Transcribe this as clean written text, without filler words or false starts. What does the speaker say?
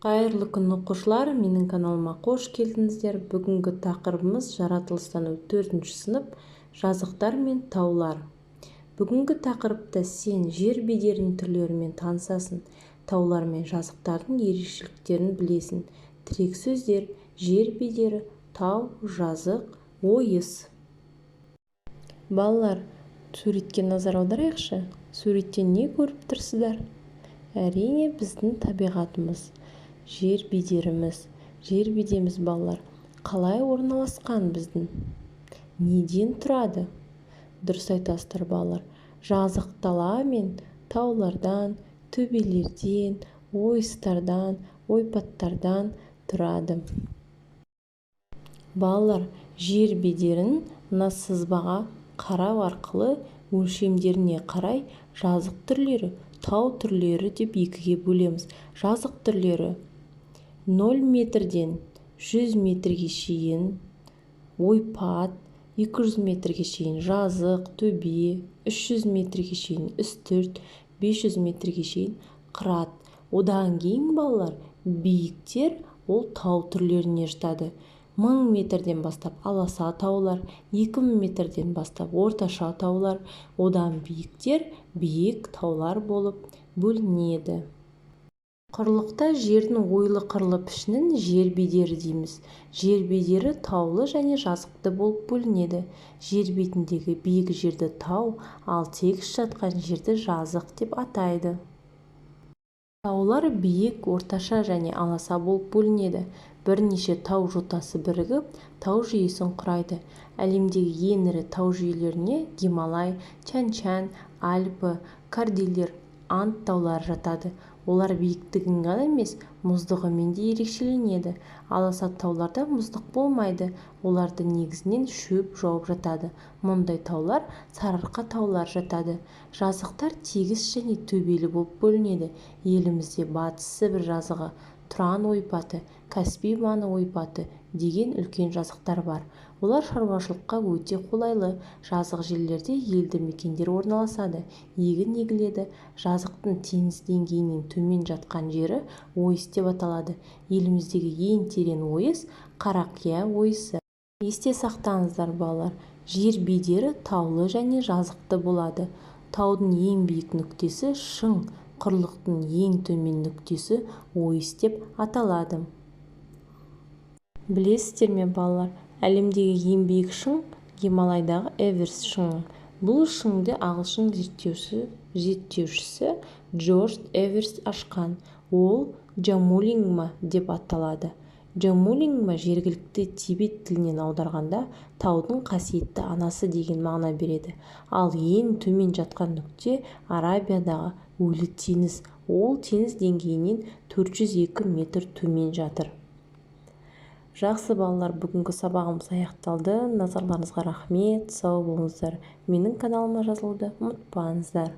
Қайырлы күн оқушылар, менің каналыма қош келдіңіздер. Бүгінгі тақырыбымыз жаратылыстану 4-ші сынып жазықтар мен таулар. Бүгінгі тақырыпта сен жер бедерінің түрлерімен танысасың, таулар мен жазықтардың ерекшеліктерін білесің. Тірек сөздер: жер бедері, тау, жазық, ойыс. Балалар, суретке назар аударайықшы. Суреттен не көріп тұрсыздар? Әрине, біздің табиғатымыз. Жер бедеріміз. Жер бедеріміз, балалар, қалай орналасқан біздің? Неден тұрады? Дұрыс айтасыздар, балалар. Жазық дала мен таулардан, төбелерден, ойыстардан, ойпаттардан тұрады. Балалар, жер бедерін мына сызбаға қарау арқылы өлшемдеріне қарай жазық түрлері, тау түрлері деп екіге бөлеміз. Жазық түрлері 0 метрден 100 метрге шейін ойпат, 200 метрге шейін жазық, төбе, 300 метрге шейін үстірт, 500 метрге шейін қырат. Одан кейін, балалар, биіктер ол тау түрлеріне жатады. 1000 метрден бастап аласа таулар, 2000 метрден бастап орташа таулар, одан биіктер биік таулар болып бөлінеді. Құрлықта жердің ойлы қырлы пішінін жер бедері дейміз. Жер бедері таулы және жазықты болып бөлінеді. Жер бетіндегі биік жерді тау, ал тегіс жатқан жерді жазық деп атайды. Таулар биік, орташа және аласа болып бөлінеді. Бірнеше тау жотасы бірігіп, тау жүйесін құрайды. Әлемдегі ең ірі тау жүйелеріне Гималай, Тянь-Шань, Альпі, Кордильер, Анд таулары жатады. Олар биіктігін ғана емес, мұздығымен де ерекшеленеді. Аласа тауларда мұздық болмайды. Оларды негізінен шөп жауып жатады. Мұндай таулар сарыарқа таулар жатады. Жазықтар тегіс және төбелі болып бөлінеді. Елімізде Батыс Сібір жазығы, Тұран ойпаты, Каспий маңы ойпаты деген үлкен жазықтар бар. Олар шаруашылыққа өте қолайлы. Жазық жерлерде елді мекендер орналасады, егін егіледі. Жазықтың теңіз деңгейінен төмен жатқан жері ойыс деп аталады. Еліміздегі ең терең ойыс Қарақия ойысы. Есте сақтаңыздар, балалар, жер бедері таулы және жазықты болады. Таудың ең биік нүктесі шың, құрлықтың ең төмен нүктесі ойыс деп аталады. Білесіздер ме, балалар, әлемдегі ең биік шың Гималайдағы Эверест шыңы. Бұл шыңды ағылшын зерттеушісі Джордж Эверест ашқан. Ол Джомолунгма деп аталады. Джомолунгма жергілікті тибет тілінен аударғанда таудың қасиетті анасы деген мағына береді. Ал ең төмен жатқан нүкте Арабиядағы Өлі теңіз. Ол теңіз деңгейінен 402 метр төмен жатыр. Жақсы, балалар, бүгінгі сабағымыз аяқталды. Назарларыңызға рахмет, сау болыңыздар. Менің каналыма жазылуды ұмытпаңыздар.